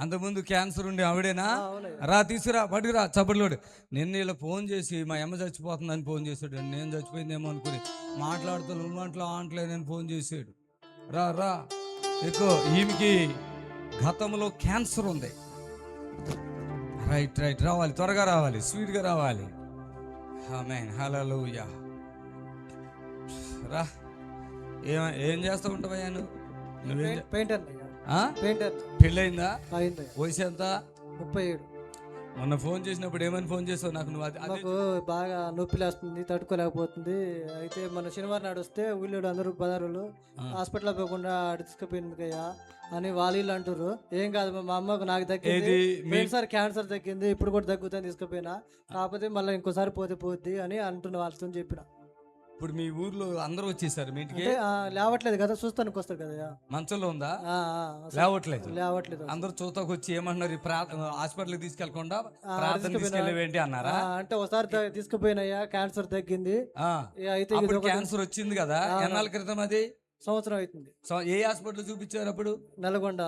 అంతకుముందు క్యాన్సర్ ఉండి ఆవిడేనా? రా తీసుకురా, పట్టుకురా చప్పట్లోడు. నిన్న వీళ్ళు ఫోన్ చేసి మా అమ్మ చచ్చిపోతుందని ఫోన్ చేశాడు. నేను చచ్చిపోయిందేమో అనుకుని మాట్లాడుతూ ఆంట్లేదని ఫోన్ చేశాడు. రా రా ఎక్కువ, ఈమెకి గతంలో క్యాన్సర్ ఉంది. రైట్ రైట్, రావాలి, త్వరగా రావాలి, స్వీట్గా రావాలి. ఆమేన్, హల్లెలూయా. రా, ఏం చేస్తూ ఉంటావయ్యా నువ్వు? పెయింటర్. పెళ్ళయిందా? వయసు ఎంత? 37. మొన్న ఫోన్ చేసినప్పుడు ఏమని ఫోన్ చేస్తావు నాకు? నువ్వు నాకు బాగా నొప్పి లేస్తుంది, తట్టుకోలేకపోతుంది. అయితే మన శనివారం నాడు వస్తే ఊళ్ళో అందరూ పదారులు హాస్పిటల్ పోకుండా తీసుకుపోయిందికయ్యా అని వాళ్ళు అంటారు. ఏం కాదు, మా అమ్మకు నాకు తగ్గింది, ఒకసారి క్యాన్సర్ తగ్గింది, ఇప్పుడు కూడా తగ్గుతుంది తీసుకుపోయినా, కాకపోతే మళ్ళీ ఇంకోసారి పోద్ది అని అంటున్న వాళ్ళతో చెప్పిన. ఇప్పుడు మీ ఊర్లో అందరూ వచ్చేసారు మీ ఇంటికి? లేవట్లేదు కదా, చూస్తానికి వస్తారు కదా. మంచంలో ఉందా? లేవట్లేదు. అందరూ చూస్తాకు వచ్చి ఏమన్నారు? హాస్పిటల్కి తీసుకెళ్లకుండా ప్రార్థన తీసుకెళ్ళేవేంటి అన్నారా? అంటే ఒకసారి తీసుకుపోయినాయా, క్యాన్సర్ తగ్గింది. అయితే క్యాన్సర్ వచ్చింది కదా, ఎన్నాళ్ళ క్రితం? అది సంవత్సరం అవుతుంది. ఏ హాస్పిటల్ చూపించారు అప్పుడు? నల్గొండ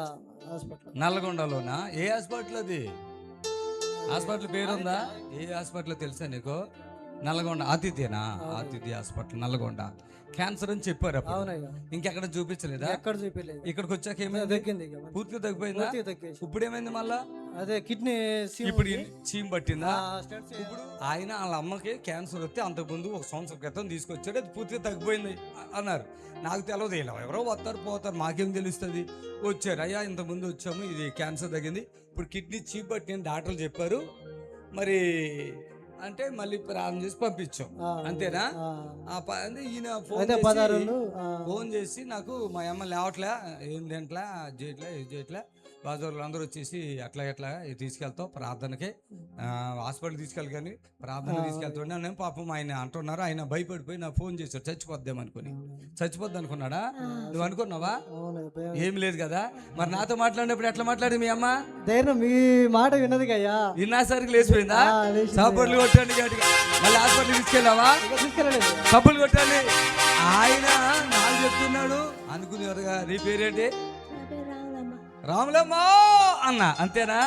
హాస్పిటల్. నల్గొండలోనా? ఏ హాస్పిటల్ అది? హాస్పిటల్ పేరుందా? ఏ హాస్పిటల్ తెలుసా నీకు? నల్గొండ ఆతిథ్యనా? ఆతిథ్య హాస్పిటల్ నల్గొండ. క్యాన్సర్ అని చెప్పారు. ఇంకెక్కడ చూపించలేదా? ఎక్కడ చూపించలేదు. ఇక్కడికి వచ్చాక ఏమైంది? తగ్గింది, పూర్తిగా తగ్గిపోయిందా? ఇప్పుడు ఏమైంది మళ్ళా? అదే కిడ్నీ ఇప్పుడు చీమ్ పట్టిందా? ఇప్పుడు ఆయన వాళ్ళ అమ్మకి క్యాన్సర్ వస్తే అంతకుముందు 1 సంవత్సరం క్రితం తీసుకొచ్చాడు, అది పూర్తిగా తగ్గిపోయింది అన్నారు. నాకు తెలియదు, ఎవరో వస్తారు పోతారు, మాకేం తెలుస్తుంది. వచ్చారు, అయ్యా ఇంతకుముందు వచ్చాము, ఇది క్యాన్సర్ తగ్గింది, ఇప్పుడు కిడ్నీ చీమ్ పట్టింది డాక్టర్లు చెప్పారు, మరి అంటే మళ్ళీ ప్రారంభం చేసి పంపించాం, అంతేనా? ఈయన ఫోన్ చేసి నాకు మా అమ్మ లేవట్లే, ఏం తింటలే, చేయట్లే, ఇది చేయట్లే, బాజార్లు అందరూ వచ్చేసి అట్లా తీసుకెళ్తావు ప్రార్థనకి, హాస్పిటల్ తీసుకెళ్ళి కానీ ప్రార్థన తీసుకెళ్తాడు. నేను పాపం ఆయన అంటున్నారు, ఆయన భయపడిపోయి నాకు ఫోన్ చేశాడు, చచ్చిపోద్దామనుకుని. చచ్చిపోద్ది అనుకున్నాడా? నువ్వు అనుకున్నావా? ఏం లేదు కదా. మరి నాతో మాట్లాడినప్పుడు ఎట్లా మాట్లాడింది మీ అమ్మ? మీ మాట విన్నది కదా, విన్నాసరికి లేచిపోయిందా? సపోర్ట్లు కొట్టండి గట్టిగా. మళ్ళీ హాస్పిటల్ తీసుకెళ్ళావా? సపోర్ట్లు కొట్టండి. ఆయన నాకు చెప్తున్నాడు అనుకునేవారుగా. నీ పేరేంటి? రాములమ్మ అన్న, అంతేనా?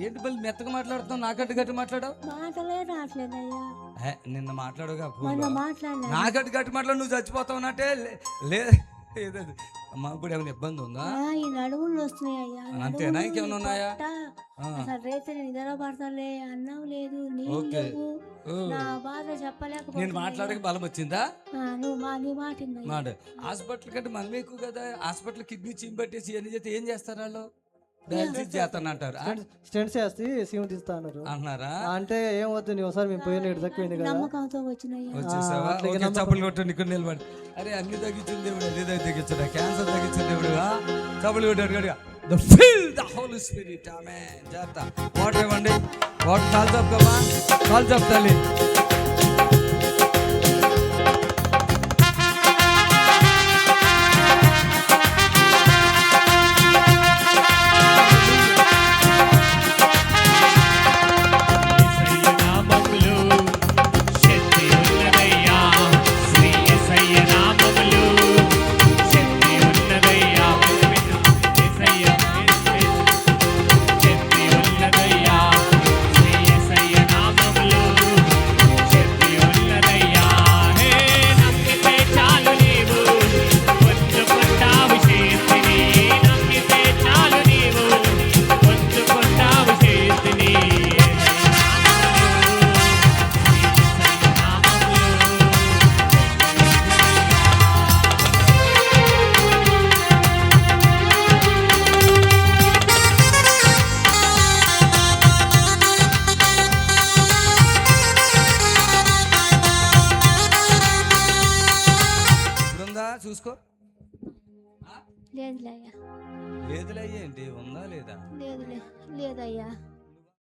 ఏంటి మళ్ళీ మెత్తగా మాట్లాడుతున్నావు, నాకంటే గట్టి మాట్లాడావు? నిన్న మాట్లాడుగా, నాకంటే గట్టి మాట్లాడు, నువ్వు చచ్చిపోతావు అన్నట్టే. లేదు అమ్మా, ఇప్పుడు ఏమైనా ఇబ్బంది ఉందా? నడుములు వస్తున్నాయ్యా. అంతేనా? ఇంకేమైనా ఉన్నాయా? నిద్రపడతలే, అన్నం లేదు, నేను మాట్లాడక బలం వచ్చిందా? మాట హాస్పిటల్ కంటే మనం ఎక్కువ కదా. హాస్పిటల్ కిడ్నీ చీమ్ పట్టేసి ఇవన్నీ చేస్తే ఏం చేస్తారు వాళ్ళు? డయాలసిస్ చేస్తానంటారు, స్టెంట్స్ చేసి సీమ్ తీస్తా అన్నారా? అంటే ఏమవుతుంది, నువ్వు ఒకసారి మేము పోయిన తక్కువైంది కదా, వచ్చేసావా? చప్పులు కొట్టండి, ఇక్కడ నిలబడి. అరే అన్ని తగ్గించింది దేవుడు, అదే తగ్గించడా? క్యాన్సర్ తగ్గించింది దేవుడు. చప్పులు కొట్టాడు గడిగా. The fill the Holy Spirit, amen. జాగ్రత్త. వాటర్ ఇవ్వండి, వాటర్ కాల్ చెప్తామా? కాల్ చెప్తాలి. చూసుకో. లేదులే లేదులే ఏంటి? ఉందా లేదా? లేదయ్యా.